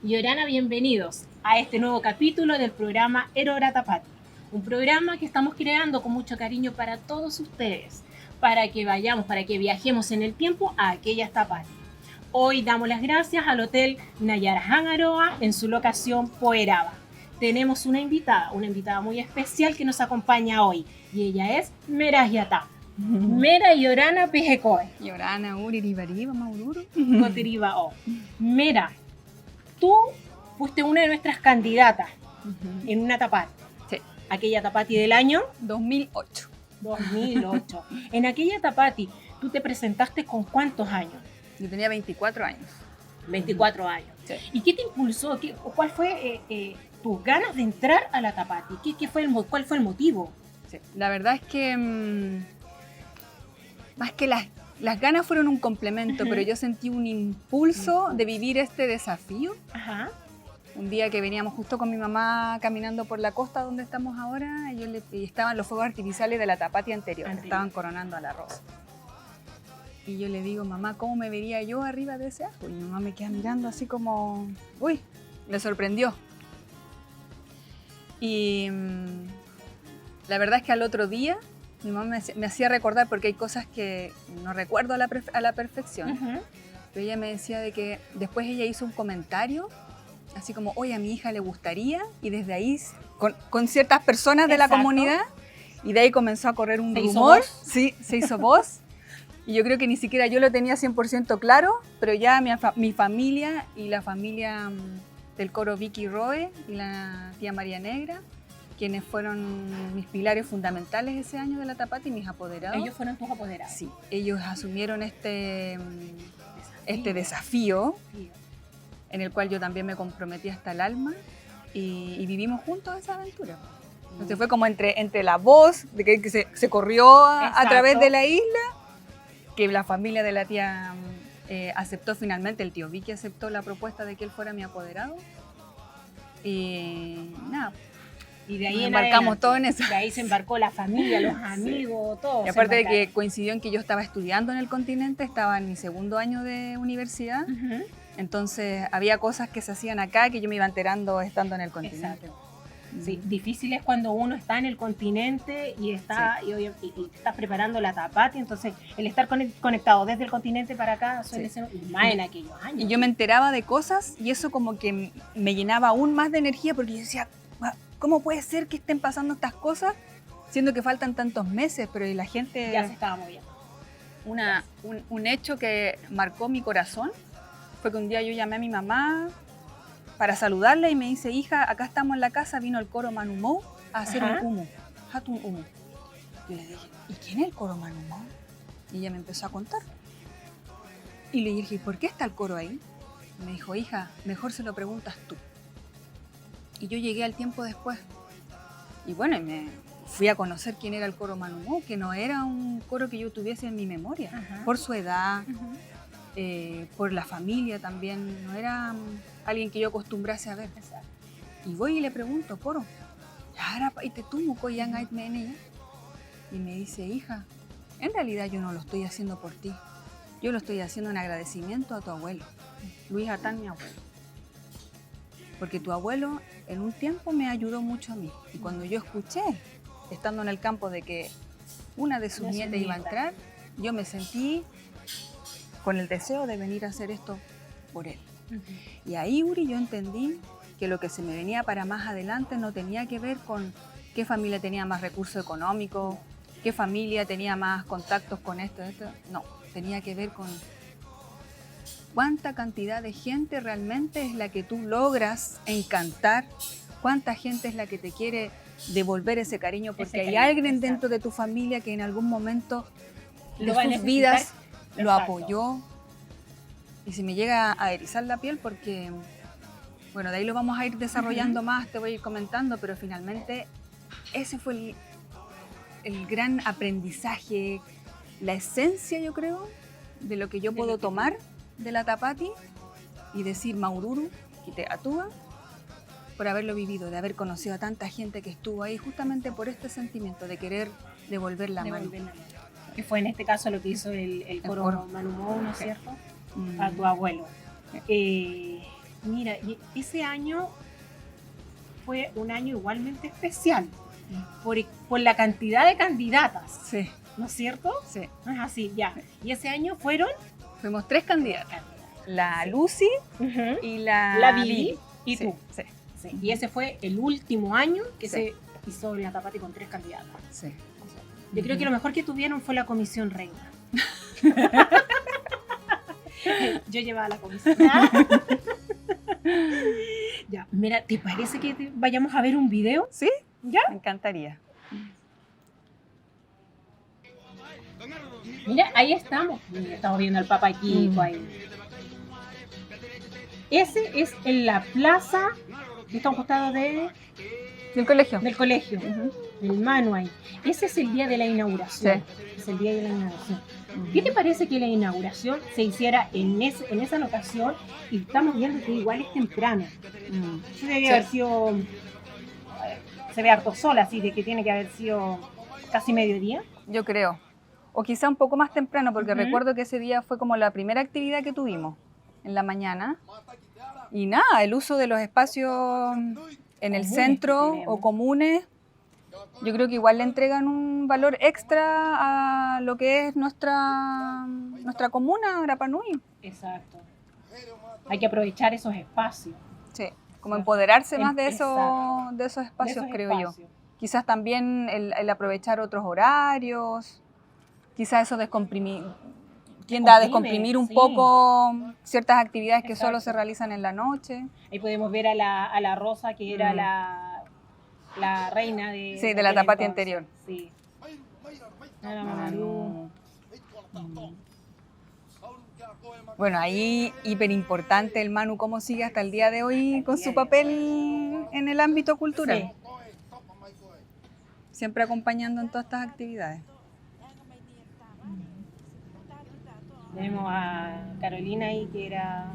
y Orana, bienvenidos a este nuevo capítulo del programa Erora Tapati. Un programa que estamos creando con mucho cariño para todos ustedes, para que vayamos, para que viajemos en el tiempo a aquellas Tapati. Hoy damos las gracias al Hotel Nayarajan Aroa en su locación Poeraba. Tenemos una invitada muy especial que nos acompaña hoy, y ella es Mera Yata. Mera y Orana Pijecoe. Yorana, Uriribariba, Maururu. Cotiriba O. Mera, tú fuiste una de nuestras candidatas en una tapati. Sí. Aquella tapati del año 2008. 2008. En aquella tapati, ¿tú te presentaste con cuántos años? Yo tenía 24 años. 24 años. Sí. ¿Y qué te impulsó? ¿Cuál fue tus ganas de entrar a la tapati? ¿Cuál fue el motivo? Sí. La verdad es que más que las ganas fueron un complemento, pero yo sentí un impulso de vivir este desafío. Ajá. Un día que veníamos justo con mi mamá caminando por la costa donde estamos ahora, y estaban los fuegos artificiales de la tapati anterior. Estaban coronando a la rosa. Y yo le digo, mamá, ¿cómo me vería yo arriba de ese árbol? Y mi mamá me queda mirando así como, uy, le sorprendió. Y la verdad es que al otro día mi mamá me hacía recordar, porque hay cosas que no recuerdo a la perfección, pero ella me decía de que después ella hizo un comentario, así como, oye, a mi hija le gustaría, y desde ahí, con ciertas personas de la comunidad, y de ahí comenzó a correr un rumor. Sí, se hizo voz. Y yo creo que ni siquiera yo lo tenía 100% claro, pero ya mi familia y la familia del coro Vicky Roe y la tía María Negra, quienes fueron mis pilares fundamentales ese año de la tapati, mis apoderados. ¿Ellos fueron tus apoderados? Sí, ellos asumieron este desafío en el cual yo también me comprometí hasta el alma y vivimos juntos esa aventura. Entonces fue como entre la voz de que se corrió a través de la isla, que la familia de la tía aceptó finalmente, el tío Vicky aceptó la propuesta de que él fuera mi apoderado. Y nada. Y de ahí embarcamos todo en eso. De ahí se embarcó la familia, los amigos, sí. Todo. Y aparte de que coincidió en que yo estaba estudiando en el continente, estaba en mi segundo año de universidad, entonces había cosas que se hacían acá que yo me iba enterando estando en el continente. Exacto. Sí, difícil es cuando uno está en el continente y está y estás preparando la tapati, entonces el estar conectado desde el continente para acá suele ser más en aquellos años. Y yo me enteraba de cosas y eso como que me llenaba aún más de energía, porque yo decía, ¿cómo puede ser que estén pasando estas cosas siendo que faltan tantos meses? Pero la gente ya se estaba moviendo. Un hecho que marcó mi corazón fue que un día yo llamé a mi mamá para saludarla y me dice, hija, acá estamos en la casa, vino el coro Manumou a hacer un humo, hatun humo. Yo le dije, ¿y quién es el coro Manumou? Y ella me empezó a contar. Y le dije, ¿por qué está el coro ahí? Y me dijo, hija, mejor se lo preguntas tú. Y yo llegué al tiempo después. Y bueno, y me fui a conocer quién era el coro Manumou, que no era un coro que yo tuviese en mi memoria, por su edad, por la familia también, no era alguien que yo acostumbrase a ver. Y voy y le pregunto, coro, y me dice, hija, en realidad yo no lo estoy haciendo por ti, yo lo estoy haciendo en agradecimiento a tu abuelo, Luis Atán, mi abuelo. Porque tu abuelo en un tiempo me ayudó mucho a mí. Y cuando yo escuché, estando en el campo, de que una de sus nietas iba a entrar, yo me sentí con el deseo de venir a hacer esto por él. Y ahí, Uri, yo entendí que lo que se me venía para más adelante no tenía que ver con qué familia tenía más recursos económicos, qué familia tenía más contactos con esto. No, tenía que ver con cuánta cantidad de gente realmente es la que tú logras encantar, cuánta gente es la que te quiere devolver ese cariño, porque hay alguien dentro de tu familia que en algún momento de sus vidas lo apoyó. Y se me llega a erizar la piel porque, bueno, de ahí lo vamos a ir desarrollando más, te voy a ir comentando, pero finalmente ese fue el gran aprendizaje, la esencia, yo creo, de lo que yo puedo tomar de la tapati y decir Maururu, Kite Atua, por haberlo vivido, de haber conocido a tanta gente que estuvo ahí, justamente por este sentimiento de querer devolver la mano. Que fue en este caso lo que hizo el coro Manumou, ¿no es cierto? A tu abuelo. Mira, y ese año fue un año igualmente especial por la cantidad de candidatas, Sí, ¿no es cierto? sí. No es así, ya. Y ese año fueron Fuimos 3 candidatas. La Lucy y la Vivi y Sí, tú. sí, Sí, y ese fue el último año que Sí. se hizo en la Tapati con 3 candidatas. sí. Yo creo que lo mejor que tuvieron fue la comisión reina. Yo llevaba la comisión. Ya, mira, ¿te parece que vayamos a ver un video? ¿Sí? ¿Ya? Me encantaría. Mira, ahí estamos. Mira, estamos viendo al Papa Kiko ahí. Ese es en la plaza que está a un costado ¿Del colegio? del colegio, del Manu ahí. Ese es el día de la inauguración. Sí. Es el día de la inauguración. ¿Qué te parece que la inauguración se hiciera en esa locación? Y estamos viendo que igual es temprano. Eso debe Sí. haber sido. Se ve harto sol, así de que tiene que haber sido casi mediodía. Yo creo. O quizá un poco más temprano, porque Ujú. recuerdo que ese día fue como la primera actividad que tuvimos en la mañana. Y nada, el uso de los espacios en el Comunes centro que tenemos. o comunes, yo creo que igual le entregan un valor extra a lo que es nuestra comuna, Rapa Nui. Exacto. Hay que aprovechar esos espacios. Sí, como empoderarse Em- más de exacto. esos espacios, de esos creo yo. espacios. Quizás también el aprovechar otros horarios, quizás eso tiende a descomprimir un sí. poco ciertas actividades que solo Exacto. se realizan en la noche. Ahí podemos ver a la Rosa, que era Mm. la reina de... Sí, de la aquel Tapati entonces. anterior. Sí. A la Mamaru. Bueno, ahí hiper importante el Manu, cómo sigue hasta el día de hoy con su papel en el ámbito cultural. Sí. Siempre acompañando en todas estas actividades. Tenemos a Carolina ahí, que era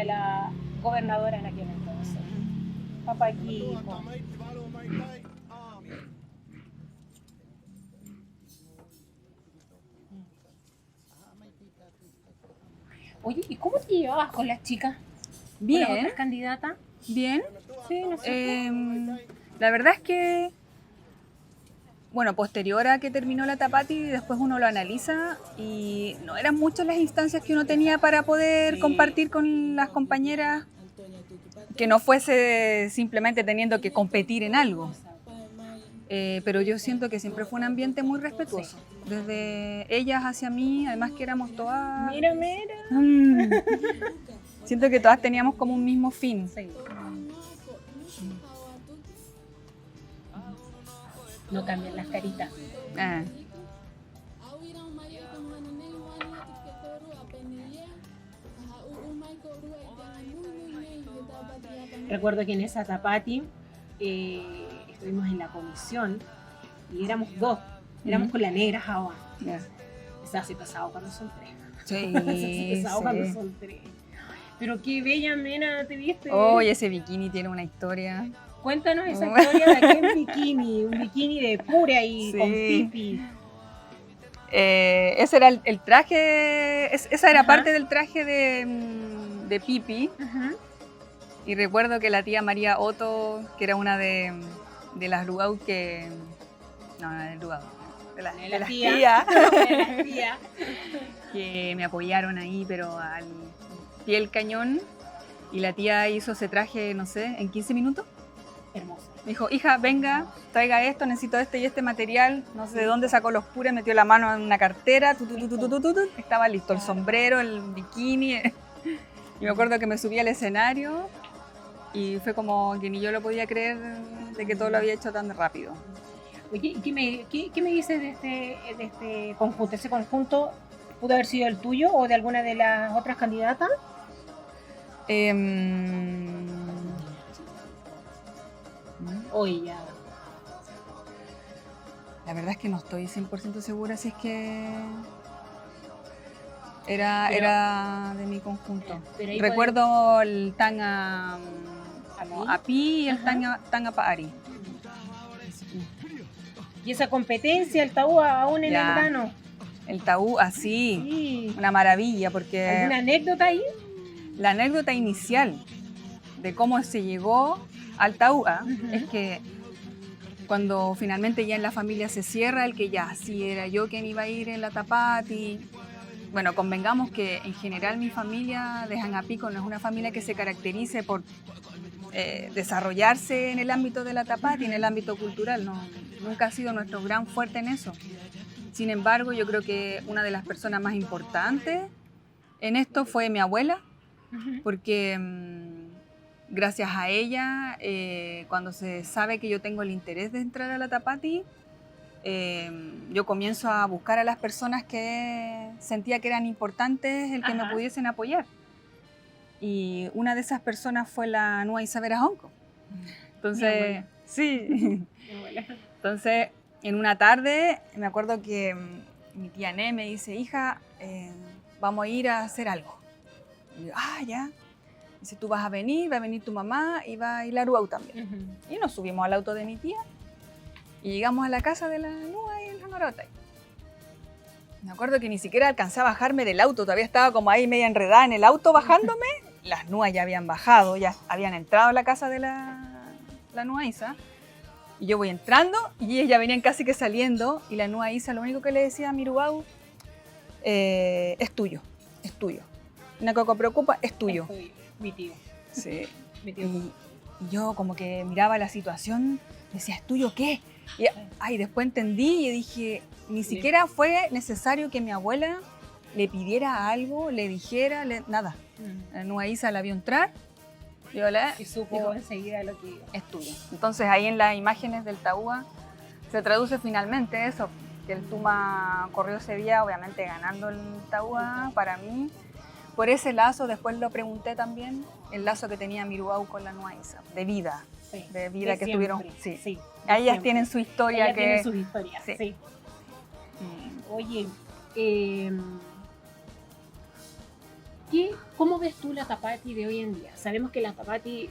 la gobernadora en aquel entonces. Papá Kiko. Oye, ¿y cómo te llevabas con las chicas? ¿Con las Bien, otras candidatas? bien. Sí, no sé. La verdad es que, bueno, posterior a que terminó la Tapati, después uno lo analiza y no eran muchas las instancias que uno tenía para poder Sí. compartir con las compañeras, que no fuese simplemente teniendo que competir en algo. Pero yo siento que siempre fue un ambiente muy respetuoso. Desde ellas hacia mí, además que éramos todas... Mira, mira. Siento que todas teníamos como un mismo fin. Sí. No cambian las caritas. Ah, Recuerdo que en esa Tapati estuvimos en la comisión y éramos dos. Éramos con la negra Jawa. ya. Se hace pesado cuando son tres. Sí, Se hace pesado cuando sí. son tres. Pero qué bella, nena, ¿te viste? Oye, ese bikini tiene una historia. Cuéntanos esa historia de aquel bikini. Un bikini de pura y Sí. con pipi. Ese era el traje, esa era Ajá. parte del traje de Pipi. Ajá. Y recuerdo que la tía María Otto, que era una de las Lugau que... No, no de Lugau, de las De las tías, tías. De las tías. que me apoyaron ahí, pero al pie del cañón. Y la tía hizo ese traje, no sé, en 15 minutos. Hermosa. Me dijo, hija, venga, traiga esto, necesito este y este material. No sé de dónde sacó los puros, metió la mano en una cartera, estaba listo el sombrero, el bikini. Y me acuerdo que me subí al escenario y fue como que ni yo lo podía creer de que todo lo había hecho tan rápido. Oye, ¿y qué me dices de este conjunto? ¿Ese conjunto pudo haber sido el tuyo o de alguna de las otras candidatas? Hoy ya. La verdad es que no estoy 100% segura si es que era de mi conjunto. Pero ahí Recuerdo el tanga ¿A a Pi y el Ajá. tanga Paari. Y esa competencia, el tabú aún en Ya. el grano. El taú así, Sí. una maravilla porque ¿Alguna anécdota ahí? la anécdota inicial de cómo se llegó al Taúa es que cuando finalmente ya en la familia se cierra el que ya, sí era yo quien iba a ir en la Tapati. Bueno, convengamos que en general mi familia de Jangapico no es una familia que se caracterice por desarrollarse en el ámbito de la Tapati, en el ámbito cultural. No, nunca ha sido nuestro gran fuerte en eso. Sin embargo, yo creo que una de las personas más importantes en esto fue mi abuela, porque gracias a ella, cuando se sabe que yo tengo el interés de entrar a la Tapati, yo comienzo a buscar a las personas que sentía que eran importantes el que me pudiesen apoyar. Y una de esas personas fue la Nua Isabela Honco. Entonces, sí. Entonces, en una tarde, me acuerdo que mi tía Né me dice, hija, vamos a ir a hacer algo. Y yo, ya. Dice, tú vas a venir, va a venir tu mamá y va a ir la Ruau también. Y nos subimos al auto de mi tía y llegamos a la casa de la Nua y el Jangarotay. Me acuerdo que ni siquiera alcancé a bajarme del auto, todavía estaba como ahí media enredada en el auto bajándome. Las Nuas ya habían bajado, ya habían entrado a la casa de la Nua Isa. Y yo voy entrando y ellas ya venían casi que saliendo. Y la Nua Isa lo único que le decía a mi Ruau, es tuyo, es tuyo. Una coco preocupa, es tuyo. Es tuyo. Mi tío. Sí. Mi tío. Y yo como que miraba la situación, decía, ¿es tuyo qué? Y después entendí y dije, ni siquiera fue necesario que mi abuela le pidiera algo, le dijera, nada. La Nua Isa la vio entrar y supo enseguida lo que iba. Es tuyo. Entonces ahí en las imágenes del Taúa se traduce finalmente eso, que el Tuma corrió ese día, obviamente ganando el Taúa para mí. Por ese lazo, después lo pregunté también, el lazo que tenía Miruau con la Nua Isa, de vida. Sí, de vida que siempre. tuvieron. Sí. Sí, ellas siempre. tienen su historia. Ellas tienen sus historias, sí. Oye, ¿cómo ves tú la Tapati de hoy en día? Sabemos que la Tapati,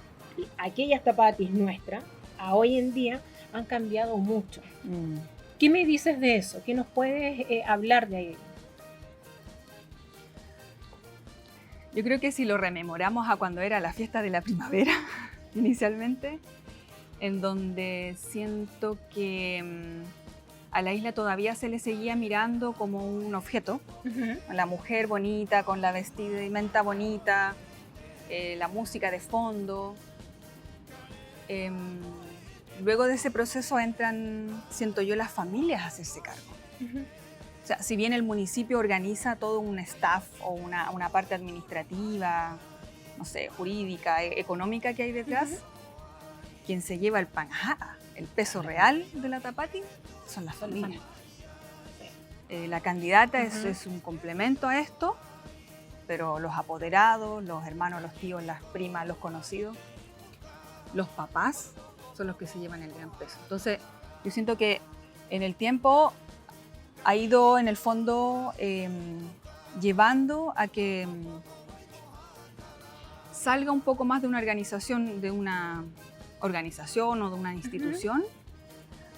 aquellas Tapatis nuestras, a hoy en día han cambiado mucho. ¿Qué me dices de eso? ¿Qué nos puedes hablar de ahí? Yo creo que si lo rememoramos a cuando era la fiesta de la primavera, inicialmente, en donde siento que a la isla todavía se le seguía mirando como un objeto, la mujer bonita, con la vestimenta bonita, la música de fondo. Luego de ese proceso entran, siento yo, las familias a hacerse cargo. O sea, si bien el municipio organiza todo un staff o una parte administrativa, no sé, jurídica, económica que hay detrás, quien se lleva el panjá, el peso real de la Tapati, son las familias. La candidata es un complemento a esto, pero los apoderados, los hermanos, los tíos, las primas, los conocidos, los papás son los que se llevan el gran peso. Entonces, yo siento que en el tiempo ha ido, en el fondo, llevando a que salga un poco más de una organización o de una institución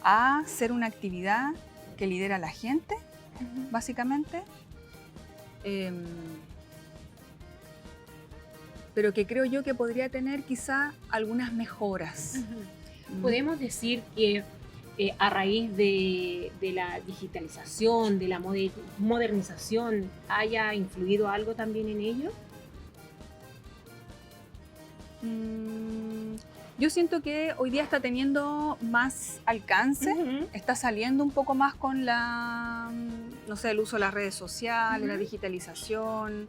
a ser una actividad que lidera la gente, básicamente, pero que creo yo que podría tener quizá algunas mejoras. Podemos decir que a raíz de la digitalización, de la modernización, ¿haya influido algo también en ello? Yo siento que hoy día está teniendo más alcance, está saliendo un poco más con no sé, el uso de las redes sociales, la digitalización.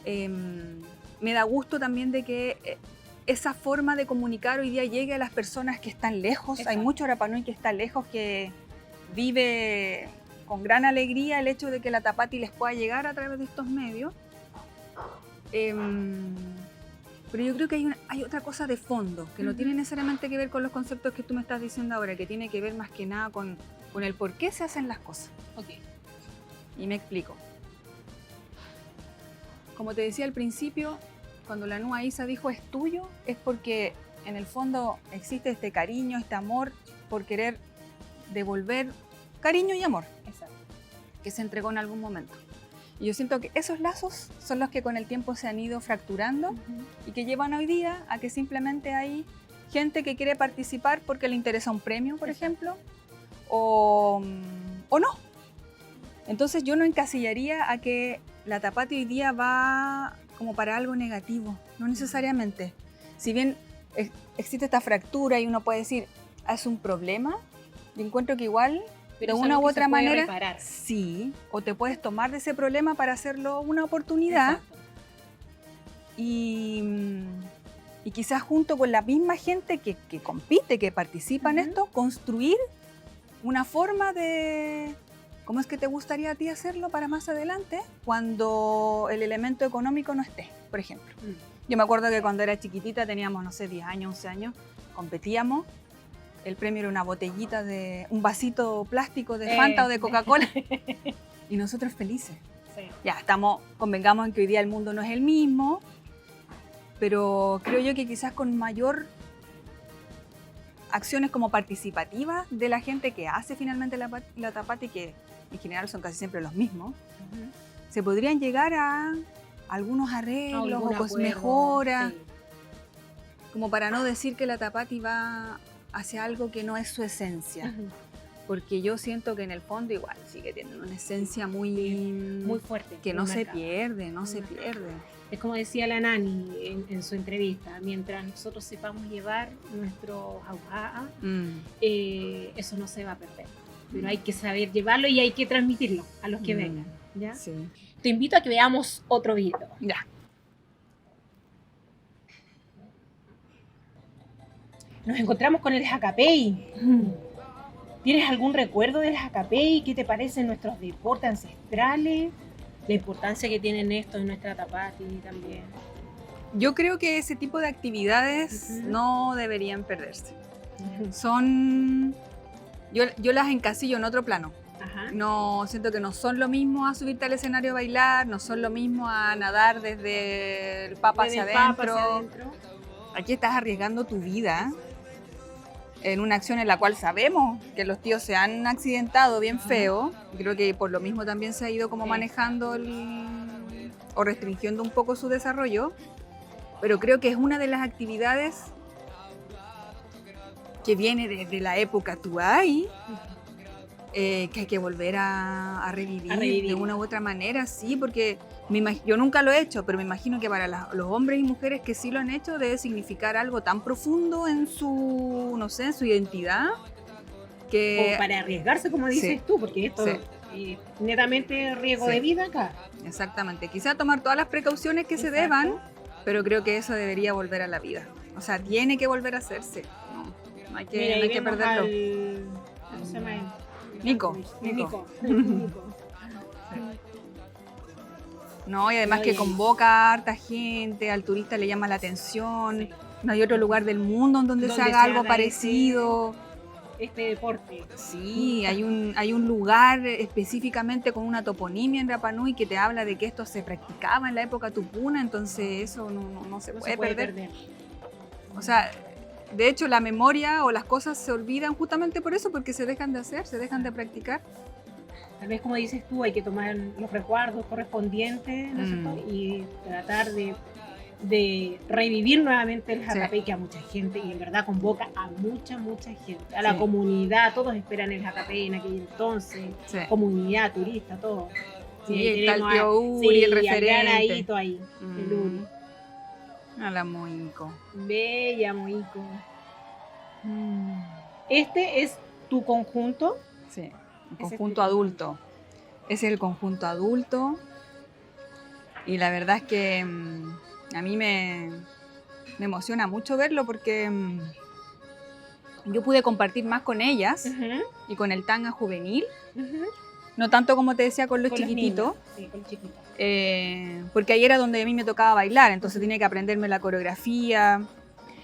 Me da gusto también de que esa forma de comunicar hoy día llegue a las personas que están lejos. Exacto. Hay mucho Rapa Nui que está lejos, que vive con gran alegría el hecho de que la Tapati les pueda llegar a través de estos medios. Pero yo creo que hay otra cosa de fondo, que no tiene necesariamente que ver con los conceptos que tú me estás diciendo ahora, que tiene que ver más que nada con el por qué se hacen las cosas. Y me explico. Como te decía al principio, cuando la Nua Isa dijo es tuyo, es porque en el fondo existe este cariño, este amor por querer devolver cariño y amor. Exacto. Que se entregó en algún momento. Y yo siento que esos lazos son los que con el tiempo se han ido fracturando y que llevan hoy día a que simplemente hay gente que quiere participar porque le interesa un premio, por ejemplo, o no. Entonces yo no encasillaría a que la Tapati hoy día va como para algo negativo, no necesariamente. Si bien existe esta fractura y uno puede decir, es un problema, yo encuentro que igual, Pero de es una algo u que se otra puede manera, reparar. sí, o te puedes tomar de ese problema para hacerlo una oportunidad. Exacto. Y quizás junto con la misma gente que compite, que participa en esto, construir una forma de cómo es que te gustaría a ti hacerlo para más adelante cuando el elemento económico no esté, por ejemplo. Yo me acuerdo que cuando era chiquitita, teníamos, no sé, 10 años, 11 años, competíamos. El premio era una botellita de un vasito plástico de Fanta o de Coca-Cola. Y nosotros felices. Sí. Ya, convengamos en que hoy día el mundo no es el mismo, pero creo yo que quizás con mayor acciones como participativas de la gente que hace finalmente la Tapati, que en general son casi siempre los mismos, se podrían llegar a algunos arreglos o pues mejoras, sí. como para no decir que la Tapati va hacia algo que no es su esencia. Porque yo siento que en el fondo igual sigue teniendo una esencia muy fuerte. que muy no se marcada. pierde, no se pierde. Es como decía la Nani en su entrevista, mientras nosotros sepamos llevar nuestro auja'a, eso no se va a perder. Pero hay que saber llevarlo y hay que transmitirlo a los que vengan. ¿Ya? Sí. Te invito a que veamos otro video. Ya. Nos encontramos con el Jacapey. ¿Tienes algún recuerdo del Jacapey? ¿Qué te parecen nuestros deportes ancestrales? La importancia que tienen esto en nuestra Tapati también. Yo creo que ese tipo de actividades no deberían perderse. Son... Yo las encasillo en otro plano. Ajá. No, siento que no son lo mismo a subirte al escenario a bailar, no son lo mismo a nadar desde el papa hacia adentro. Aquí estás arriesgando tu vida en una acción en la cual sabemos que los tíos se han accidentado bien feo. Creo que por lo mismo también se ha ido como manejando o restringiendo un poco su desarrollo. Pero creo que es una de las actividades que viene desde la época Tuay, que hay que volver a revivir de una u otra manera, sí, porque yo nunca lo he hecho, pero me imagino que para los hombres y mujeres que sí lo han hecho debe significar algo tan profundo en su, no sé, en su identidad. Que, o para arriesgarse, como dices tú, porque esto es netamente riesgo de vida acá. Exactamente, quizá tomar todas las precauciones que se deban, pero creo que eso debería volver a la vida. O sea, tiene que volver a hacerse. No hay que, no hay que perderlo. ¿Cómo se llama él? Nico. No, y además que convoca a harta gente, al turista le llama la atención. No hay otro lugar del mundo en donde se haga algo parecido. Este deporte. Sí, hay un lugar específicamente con una toponimia en Rapa Nui que te habla de que esto se practicaba en la época tupuna, entonces eso no se puede perder. O sea, de hecho la memoria o las cosas se olvidan justamente por eso, porque se dejan de hacer, se dejan de practicar. Tal vez, como dices tú, hay que tomar los resguardos correspondientes, ¿no es cierto? Y tratar de revivir nuevamente el Jacapey, que a mucha gente, y en verdad convoca a mucha gente, a la comunidad. Todos esperan el Jacapey en aquel entonces, comunidad, turista, todo. Sí, está el tío Uri, el referente. Ahí, el Uri. A la Moico. Bella Moico. Este es tu conjunto. Sí. El conjunto adulto. Ese es el conjunto adulto. Y la verdad es que a mí me emociona mucho verlo porque yo pude compartir más con ellas y con el tanga juvenil. No tanto como te decía con los chiquititos. Sí, con los chiquitos. Porque ahí era donde a mí me tocaba bailar, entonces tenía que aprenderme la coreografía.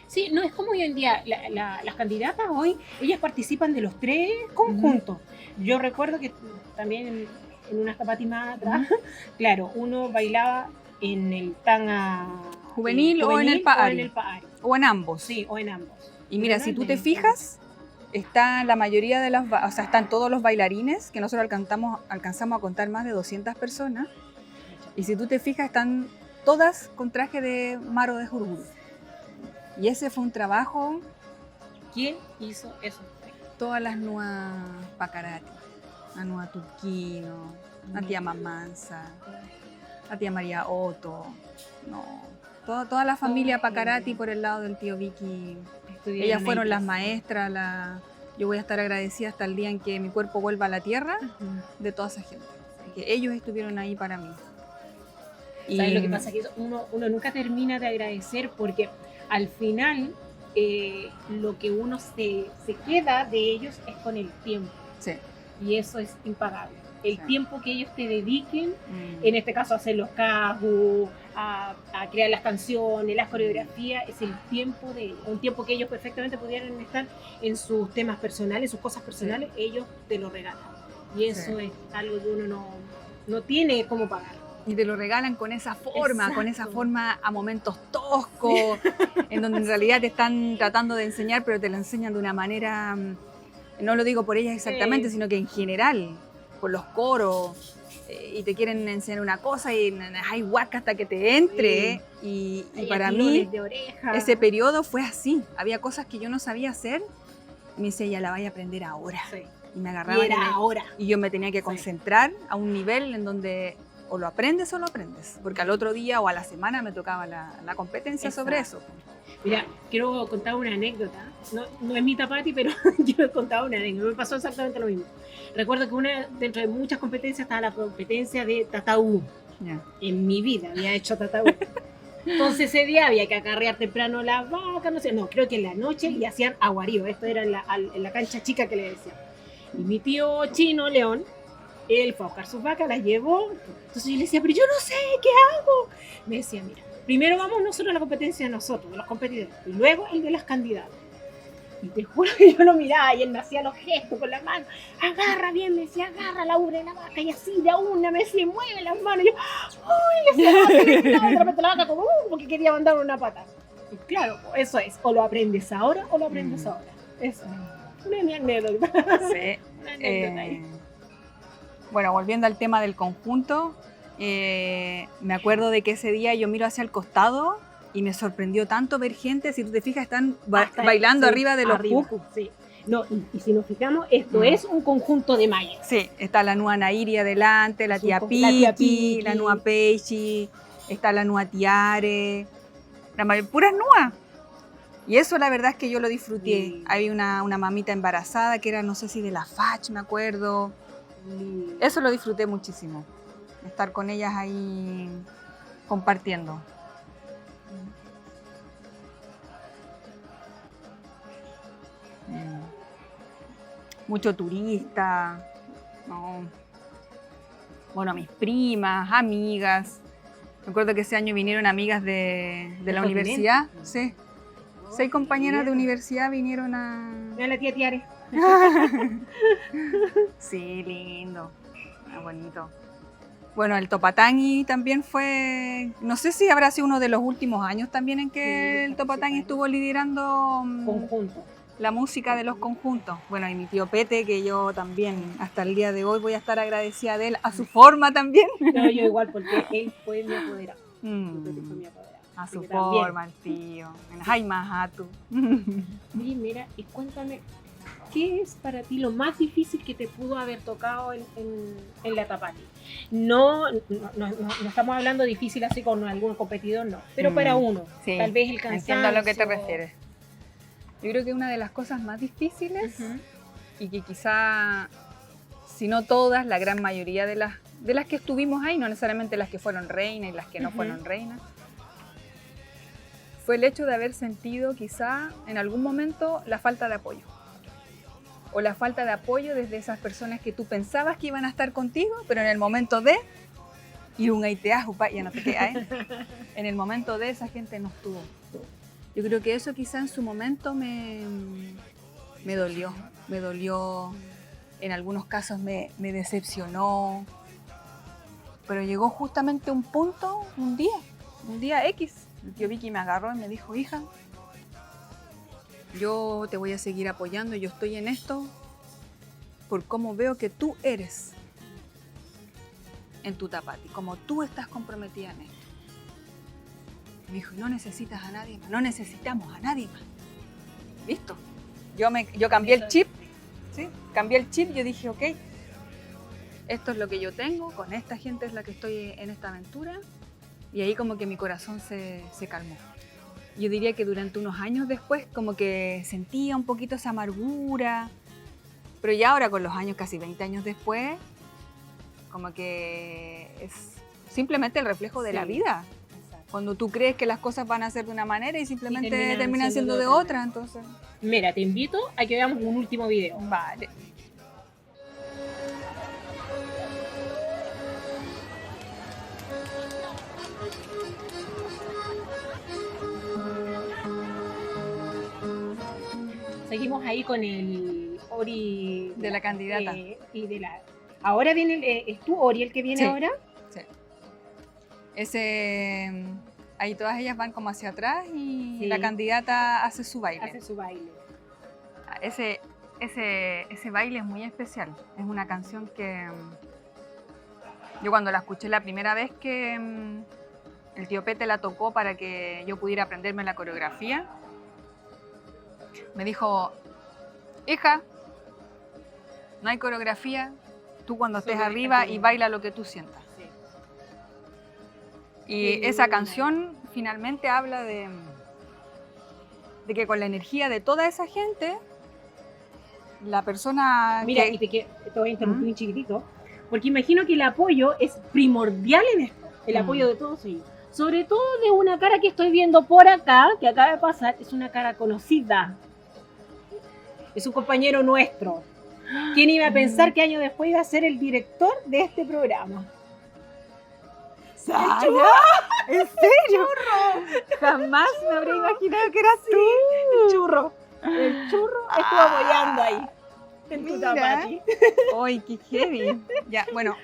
Sí, no es como hoy en día, las candidatas hoy, ellas participan de los 3 conjuntos. Yo recuerdo que también en unas Tapati más atrás, claro, uno bailaba en el tanga juvenil o en el Pa'ari. O en ambos. Sí, o en ambos. Y mira, si tú te fijas, está la mayoría de están todos los bailarines, que nosotros alcanzamos a contar más de 200 personas, Y si tú te fijas, están todas con traje de Maro de Jurjuru. Y ese fue un trabajo. ¿Quién hizo eso? Todas las Nua Pacarati, la Nua Turquino, la tía Mamanza, la tía María Otto, no, toda la familia Pacarati por el lado del tío Vicky. Ellas fueron las maestras, yo voy a estar agradecida hasta el día en que mi cuerpo vuelva a la tierra de toda esa gente. Que ellos estuvieron ahí para mí. ¿Sabes lo que pasa? Que uno nunca termina de agradecer porque al final lo que uno se queda de ellos es con el tiempo. Sí. Y eso es impagable. El tiempo que ellos te dediquen, en este caso a hacer los casgos, a crear las canciones, las coreografías, es el tiempo de ellos. Un tiempo que ellos perfectamente pudieran estar en sus temas personales, sus cosas personales, ellos te lo regalan. Y eso es algo que uno no tiene cómo pagar. Y te lo regalan con esa forma, Exacto. Con esa forma a momentos toscos, en donde en realidad te están tratando de enseñar, pero te lo enseñan de una manera, no lo digo por ellas exactamente, sino que en general, por los coros, y te quieren enseñar una cosa y hay huasca hasta que te entre. Y para mí, ese periodo fue así. Había cosas que yo no sabía hacer, y me decía, ya la vaya a aprender ahora. Sí. Y me agarraba ahora. Y yo me tenía que concentrar a un nivel en donde o lo aprendes o lo aprendes, porque al otro día o a la semana me tocaba la competencia sobre eso. Mira, quiero contar una anécdota, no es mi tapati, pero yo he contado una anécdota, me pasó exactamente lo mismo. Recuerdo que dentro de muchas competencias estaba la competencia de tataú. En mi vida había hecho tataú. Entonces ese día había que acarrear temprano las vacas, creo que en la noche, y hacían aguarío, esto era en la cancha chica que le decían. Y mi tío chino, León, él fue a buscar sus vacas, las llevó. Entonces yo le decía, pero yo no sé, ¿qué hago? Me decía, mira, primero vamos nosotros a la competencia de nosotros, de los competidores, y luego el de las candidatas. Y te juro que yo lo miraba y él me hacía los gestos con la mano. Agarra bien, me decía, agarra la ubre de la vaca, y así de una me decía, mueve las manos. Y yo, ¡ay! Le decía, de repente la vaca como que quería mandar una pata. Y claro, eso es, o lo aprendes ahora o lo aprendes ahora. Eso es una anécdota. Sí. Una anécdota ahí. Bueno, volviendo al tema del conjunto, me acuerdo de que ese día yo miro hacia el costado y me sorprendió tanto ver gente, si tú te fijas, están bailando arriba de los pucos. Sí. No, y si nos fijamos, esto es un conjunto de mayas. Sí, está la Nua Nairi adelante, la tía Piki, la Nua Peichi, está la Nua Tiare, puras Nua. Y eso la verdad es que yo lo disfruté. Sí. Había una mamita embarazada que era, no sé si de la Fach, me acuerdo. Eso lo disfruté muchísimo, estar con ellas ahí compartiendo. Mucho turista, ¿no? Bueno, mis primas, amigas. Me acuerdo que ese año vinieron amigas de la universidad. Sí. 6 compañeras de universidad vinieron a... Mira la tía Tiare. Sí, lindo, bonito. Bueno, el Topatangui también fue, no sé si habrá sido uno de los últimos años también en que el Topatangui estuvo liderando la música de los conjuntos. Bueno, y mi tío Pete, que yo también hasta el día de hoy voy a estar agradecida de él, a su forma también. No, yo igual, porque él fue mi apoderado. A su forma, el tío. Ay, Majatu. Oye, mira, y cuéntame, ¿qué es para ti lo más difícil que te pudo haber tocado en la Tapati? No estamos hablando difícil así con algún competidor, no. Pero para uno, sí, tal vez el cansancio. Entiendo a lo que te refieres. Yo creo que una de las cosas más difíciles, y que quizá, si no todas, la gran mayoría de las que estuvimos ahí, no necesariamente las que fueron reinas y las que no fueron reinas, fue el hecho de haber sentido quizá en algún momento la falta de apoyo. O la falta de apoyo desde esas personas que tú pensabas que iban a estar contigo, pero en el momento de ya no te queda, en el momento de esa gente no estuvo. Yo creo que eso quizá en su momento me dolió, en algunos casos me decepcionó, pero llegó justamente un punto, un día X. El tío Vicky me agarró y me dijo, hija, yo te voy a seguir apoyando, yo estoy en esto por cómo veo que tú eres. en tu Tapati, como tú estás comprometida en esto. Me dijo, no necesitas a nadie más, no necesitamos a nadie más. ¿Listo? Yo cambié el chip, ¿sí? Cambié el chip, yo dije, ok, esto es lo que yo tengo, con esta gente es la que estoy en esta aventura, y ahí como que mi corazón se calmó. Yo diría que durante unos años después como que sentía un poquito esa amargura, pero ya ahora con los años, casi 20 años después, como que es simplemente el reflejo de la vida. Exacto. Cuando tú crees que las cosas van a ser de una manera y simplemente terminan terminan siendo de otra, entonces... Mira, te invito a que veamos un último video. Vale. Seguimos ahí con el Ori De la candidata. Y de la. Ahora viene ¿es tu Ori el que viene Sí. ahora? Sí. Ahí todas ellas van como hacia atrás y Sí. la candidata hace su baile. Hace su baile. Ese baile es muy especial. Es una canción que yo cuando la escuché la primera vez que el tío Pete la tocó para que yo pudiera aprenderme la coreografía, me dijo, hija, no hay coreografía, tú cuando estés Solo arriba deja y que- baila lo que tú sientas. Sí. Y Qué esa linda. canción finalmente habla de que con la energía de toda esa gente, la persona Mira, que... te voy a interrumpir un chiquitito, porque imagino que el apoyo es primordial en esto, el apoyo de todos ellos. Sobre todo de una cara que estoy viendo por acá, que acaba de pasar, es una cara conocida. Es un compañero nuestro. ¿Quién iba a pensar que años después iba a ser el director de este programa? ¡Saya! ¿En serio? Jamás me habría imaginado que eras tú. El churro. El churro estuvo apoyando ahí. En tu Mira. Tapati. ¡Ay, qué heavy! Ya, bueno,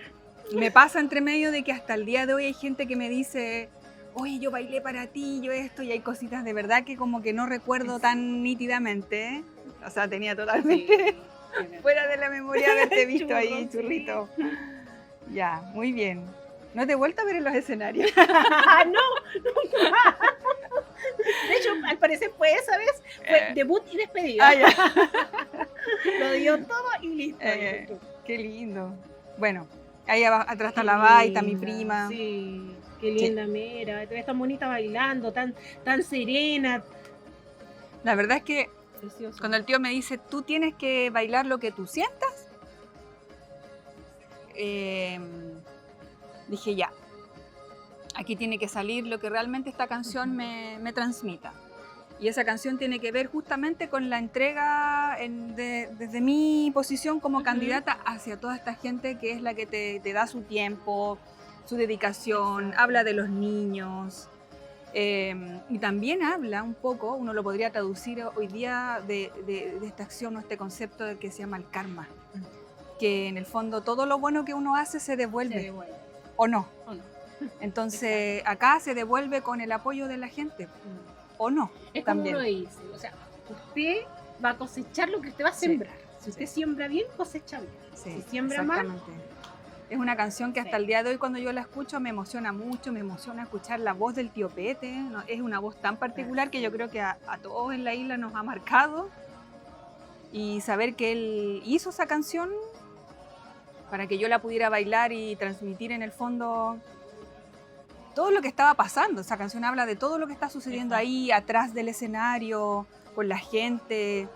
me pasa entre medio de que hasta el día de hoy hay gente que me dice, oye, yo bailé para ti, yo esto, y hay cositas de verdad que como que no recuerdo tan nítidamente. O sea, tenía totalmente fuera de la memoria haberte visto Churro, ahí, sí. churrito. Ya, muy bien. ¿No te he vuelto a ver en los escenarios? No. De hecho, al parecer fue esa vez, fue debut y despedida. Ah, ya. Lo dio todo y listo. Qué lindo. Bueno, ahí atrás está la Bai, está mi Linda, prima. Sí, qué linda, mira. Te ves tan bonita bailando, tan serena. La verdad es que Precioso. cuando el tío me dice, tú tienes que bailar lo que tú sientas, dije ya, aquí tiene que salir lo que realmente esta canción me transmita. Y esa canción tiene que ver justamente con la entrega desde mi posición como candidata hacia toda esta gente que es la que te da su tiempo, su dedicación, Exacto. habla de los niños. Y también habla un poco, uno lo podría traducir hoy día de esta acción o este concepto que se llama el karma. Que en el fondo todo lo bueno que uno hace se devuelve, ¿o no? ¿O no? Entonces acá se devuelve con el apoyo de la gente, ¿o no? Es También. como uno dice, o sea, usted va a cosechar lo que usted va a Sí, sembrar. Si usted sí. siembra bien, cosecha bien. Sí, Si siembra mal, exactamente. Es una canción que hasta Sí. el día de hoy cuando yo la escucho me emociona mucho, me emociona escuchar la voz del tío Pete, ¿no? Es una voz tan particular que yo creo que a todos en la isla nos ha marcado, y saber que él hizo esa canción para que yo la pudiera bailar y transmitir en el fondo todo lo que estaba pasando. Esa canción habla de todo lo que está sucediendo Exacto. ahí atrás del escenario, con la gente.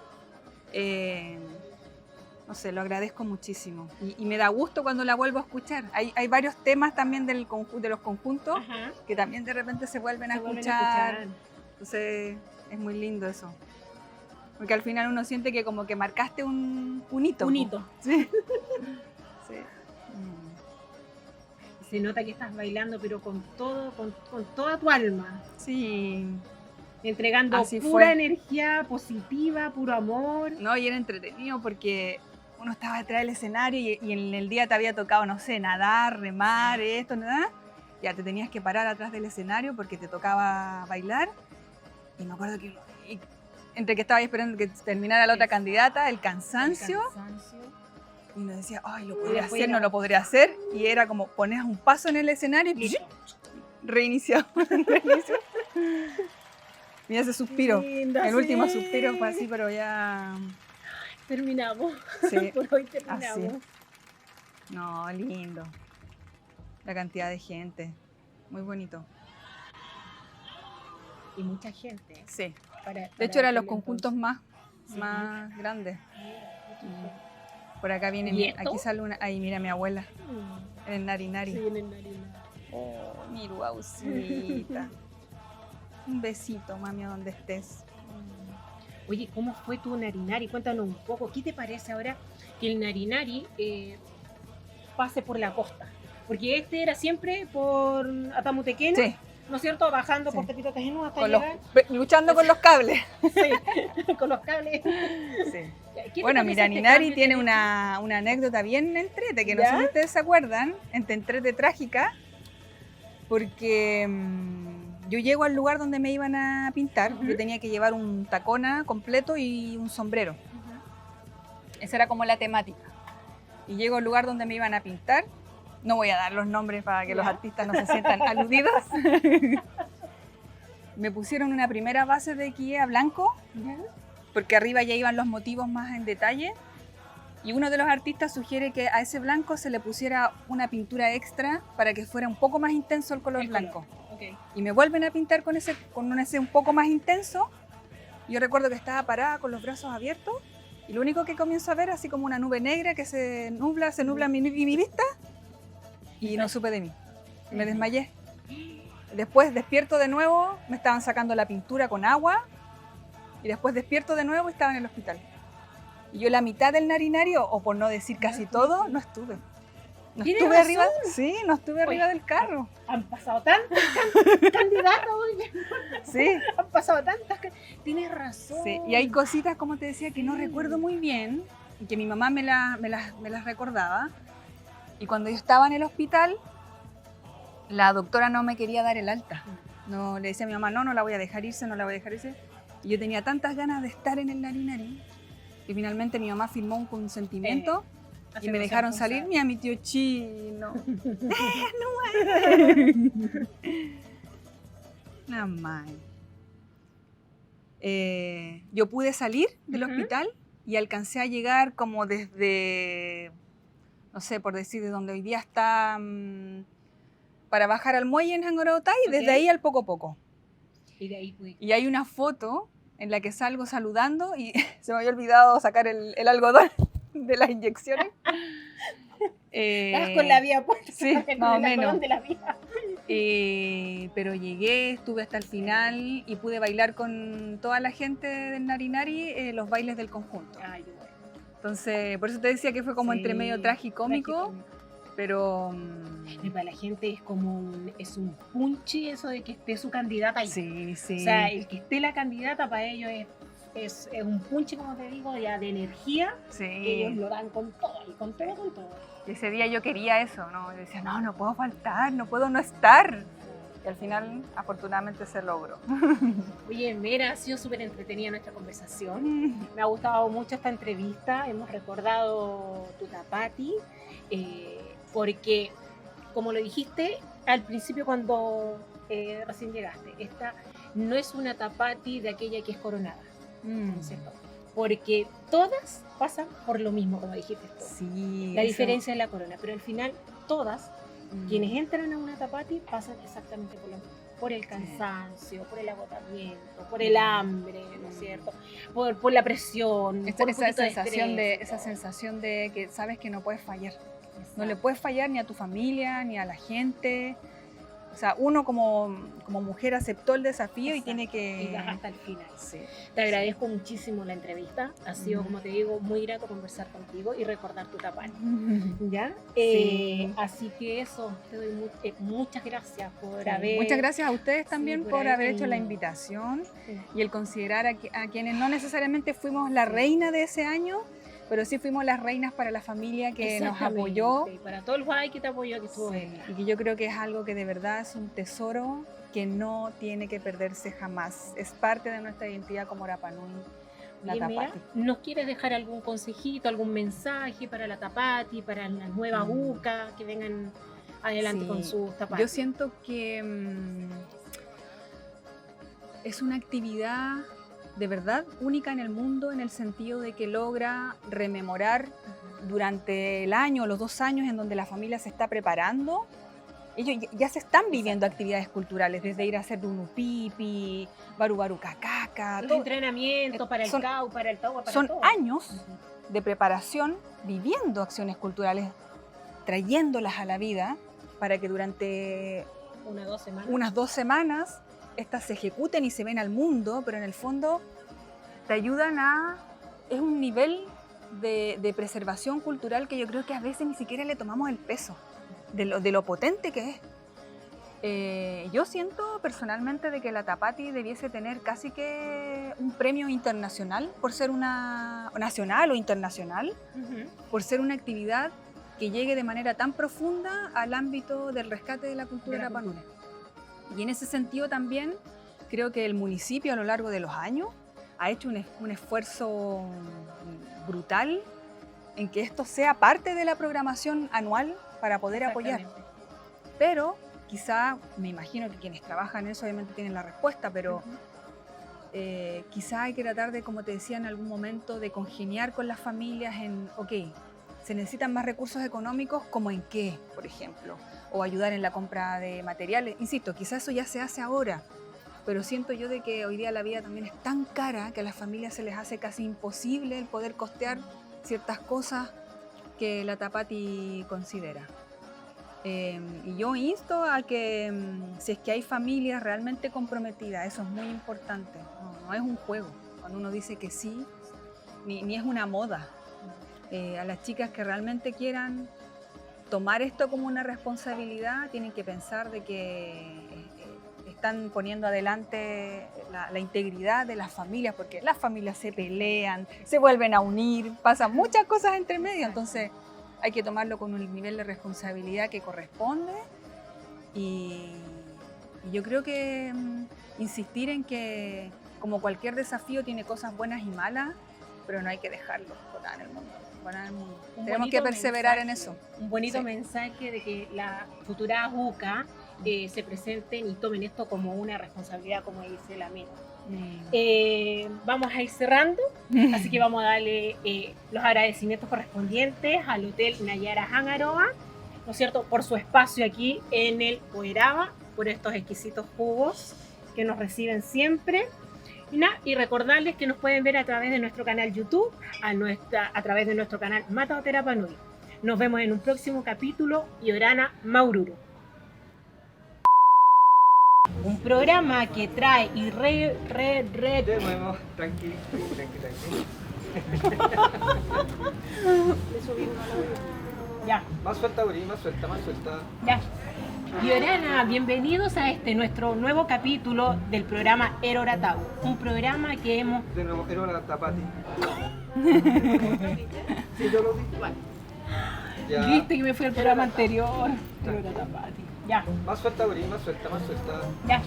No sé, lo agradezco muchísimo. Y me da gusto cuando la vuelvo a escuchar. Hay varios temas también de los conjuntos Ajá, que también de repente se vuelven a se vuelven escuchar. Entonces es muy lindo eso. Porque al final uno siente que como que marcaste un hito. Un po. hito. Sí. Sí. Se nota que estás bailando, pero con todo, con toda tu alma. Sí. Entregando Así pura fue. energía positiva, puro amor. No, y era entretenido porque uno estaba detrás del escenario y en el día te había tocado, no sé, nadar, remar, esto, nada. Ya te tenías que parar atrás del escenario porque te tocaba bailar. Y me acuerdo que entre que estaba esperando que terminara la otra Exacto. candidata, el cansancio. El cansancio. Y uno decía, ay, lo Y podría después hacer, era- no lo podría hacer. Y era como ponías un paso en el escenario y Listo. reiniciado. Reinicio. Mira ese suspiro. Linda, El último sí. suspiro fue así, pero ya... Terminamos. Sí, Por hoy así. terminamos. No, lindo. La cantidad de gente. Muy bonito. Y mucha gente. Sí. Para De hecho, eran los aquel conjuntos entonces. más grandes. Mucha gente. Por acá viene, ¿Y esto? aquí sale una... Ahí, mira mi abuela. Mm. En el Nari Nari. Se viene en Narina. Oh, mi guaucita. Un besito, mami, a donde estés. Oye, ¿cómo fue tu Narinari? Cuéntanos un poco. ¿Qué te parece ahora que el Narinari pase por la costa? Porque este era siempre por Atamutequena, Sí, ¿no es cierto? Bajando Sí. por Tepito Tejenú hasta con los, llegar luchando con los cables. sí, con los cables. Sí. ¿Qué te Bueno, parece mira, este Ninari cambio tiene que una anécdota bien entrete, que no ¿Ya? sé si ustedes se acuerdan, entrete trágica, porque yo llego al lugar donde me iban a pintar, Ujú. yo tenía que llevar un tacona completo y un sombrero. Ujú. Esa era como la temática. Y llego al lugar donde me iban a pintar. No voy a dar los nombres para que los ¿Ya? artistas no se sientan aludidos. Me pusieron una primera base de guía blanco, ¿Ya? porque arriba ya iban los motivos más en detalle. Y uno de los artistas sugiere que a ese blanco se le pusiera una pintura extra para que fuera un poco más intenso el color El blanco. Ok. Y me vuelven a pintar con ese un poco más intenso. Yo recuerdo que estaba parada con los brazos abiertos y lo único que comienzo a ver así como una nube negra que se nubla mi vista y no supe de mí. Me desmayé. Después despierto de nuevo, me estaban sacando la pintura con agua y después despierto de nuevo y estaba en el hospital. Y yo la mitad del narinario, o por no decir casi todo, no estuve. No ¿Tienes estuve razón? arriba, sí, no estuve arriba Oye, del carro. Han pasado tantas candidatas, oye. Sí, Han pasado tantas. Tienes razón. sí. Y hay cositas, como te decía, que no recuerdo muy bien y que mi mamá me las recordaba. Y cuando yo estaba en el hospital, la doctora no me quería dar el alta. No, le decía a mi mamá, no la voy a dejar irse, no la voy a dejar irse. Y yo tenía tantas ganas de estar en el Narinari que finalmente mi mamá firmó un consentimiento y me dejaron salir. Mira, mi tío chino. La madre. Yo pude salir del Ujú. hospital y alcancé a llegar como desde, no sé, por decir, de donde hoy día está, para bajar al muelle en Hangorotay, y desde Ok. ahí al Poco Poco. Y de ahí fui. Y hay una foto en la que salgo saludando y se me había olvidado sacar el algodón de las inyecciones. Estabas con la vía puesta. sí, con más o el algodón menos. de la vía. Pero llegué, estuve hasta el final y pude bailar con toda la gente del Narinari los bailes del conjunto. Ay, bueno. Entonces, por eso te decía que fue como entre medio tragicómico, pero Y para la gente es como es un punche eso de que esté su candidata ahí. sí, sí. O sea, el que esté la candidata para ellos es un punche, como te digo, ya de energía. sí. Ellos lo dan con todo, y con todo, con todo. Y ese día yo quería eso, ¿no? Yo decía, no puedo faltar, no puedo no estar. Y al final, afortunadamente, se logró. Oye, Mera, ha sido súper entretenida nuestra conversación. Me ha gustado mucho esta entrevista. Hemos recordado tu tapati, porque, como lo dijiste al principio cuando recién llegaste, esta no es una tapati de aquella que es coronada, ¿no es cierto? Porque todas pasan por lo mismo, como dijiste tú. Sí. La eso- diferencia es la corona, pero al final todas, Mm. quienes entran a una tapati, pasan exactamente por lo mismo. Por el cansancio, por el agotamiento, por el hambre, ¿no es cierto? Por la presión, por un Esa poquito sensación estrés. esa sensación de que sabes que no puedes fallar. Exacto. No le puedes fallar ni a tu familia, ni a la gente. O sea, uno como mujer aceptó el desafío y Exacto. tiene que... Y vas hasta el final. Sí. Te agradezco muchísimo la entrevista. Ha sido, Ujú. como te digo, muy grato conversar contigo y recordar tu tapati. ¿Ya? Sí. Así que eso, te doy muchas gracias por haber... Muchas gracias a ustedes también por por haber haber hecho la venido. invitación Sí. y el considerar a quienes no necesariamente fuimos la reina de ese año, pero sí fuimos las reinas para la familia que nos Exactamente. apoyó. Y para todo el guay que te apoyó, que estuvo Sí, bien. y que yo creo que es algo que de verdad es un tesoro que no tiene que perderse jamás. Es parte de nuestra identidad como Rapa Nui, La Bien, mira, Tapati. ¿nos quieres dejar algún consejito, algún mensaje para la Tapati, para las nuevas UCA que vengan adelante Sí, con sus Tapati? yo siento que es una actividad de verdad única en el mundo, en el sentido de que logra rememorar durante el año, los 2 años en donde la familia se está preparando. Ellos ya se están viviendo actividades culturales, desde ir a hacer Dunupipi, Baru Baru Cacaca, Los todo. entrenamientos para el son- CAU, para el TAUA, para Son todo. años de preparación, viviendo acciones culturales, trayéndolas a la vida para que durante Una, 2 semanas. unas 2 semanas estas se ejecuten y se ven al mundo, pero en el fondo te ayudan a... Es un nivel de preservación cultural que yo creo que a veces ni siquiera le tomamos el peso de lo potente que es. Yo siento personalmente de que la Tapati debiese tener casi que un premio internacional por ser una nacional o internacional, Ujú. por ser una actividad que llegue de manera tan profunda al ámbito del rescate de la cultura De la Rapa Nui. Y en ese sentido también creo que el municipio a lo largo de los años ha hecho un esfuerzo brutal en que esto sea parte de la programación anual para poder apoyar. Exactamente. Pero quizá, me imagino que quienes trabajan en eso obviamente tienen la respuesta, pero Ujú. quizá hay que tratar de, como te decía en algún momento, de congeniar con las familias en, ok, se necesitan más recursos económicos, ¿como en qué, por ejemplo? O ayudar en la compra de materiales. Insisto, quizás eso ya se hace ahora, pero siento yo de que hoy día la vida también es tan cara que a las familias se les hace casi imposible el poder costear ciertas cosas que la Tapati considera. Y yo insto a que si es que hay familias realmente comprometidas, eso es muy importante, no es un juego, cuando uno dice que sí, ni es una moda. A las chicas que realmente quieran tomar esto como una responsabilidad, tienen que pensar de que están poniendo adelante la integridad de las familias, porque las familias se pelean, se vuelven a unir, pasan muchas cosas entre medio, entonces hay que tomarlo con un nivel de responsabilidad que corresponde y yo creo que insistir en que como cualquier desafío tiene cosas buenas y malas, pero no hay que dejarlo por nada en el mundo. Un Tenemos bonito que perseverar en mensaje, eso. Un bonito Sí. mensaje de que las futuras UCA se presenten y tomen esto como una responsabilidad, como dice la Mena. Vamos a ir cerrando, así que vamos a darle los agradecimientos correspondientes al Hotel Nayara Hangaroa, ¿no es cierto?, por su espacio aquí en el Oeraba, por estos exquisitos jugos que nos reciben siempre. Y recordarles que nos pueden ver a través de nuestro canal YouTube, a través de nuestro canal Mataote Rapa Nui. Nos vemos en un próximo capítulo, Yorana Maururu. Un programa que trae y De nuevo, tranqui. Ya, Más suelta, Uri, más suelta. ya. Yorana, bienvenidos a este nuestro nuevo capítulo del programa Eroratau, un programa que hemos... De nuevo, era la Tapati. Sí, yo lo vi. Ya. Viste que me fui al programa anterior. Eroratapati. Ya. Más suelta, Uri, más suelta. Ya.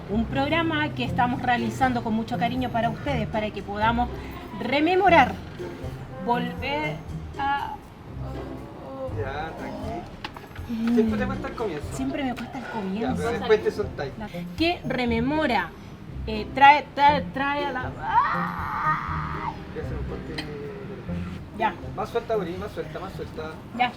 Un programa que estamos realizando con mucho cariño para ustedes, para que podamos rememorar, volver a... Ya, tranqui. Siempre te cuesta el comienzo. Siempre me cuesta el Ya, comienzo. pero después te soltáis. Que rememora, trae a la... ¡Ah! Voy a hacer un corte. Ya, Más suelta, Uri, más suelta. ya.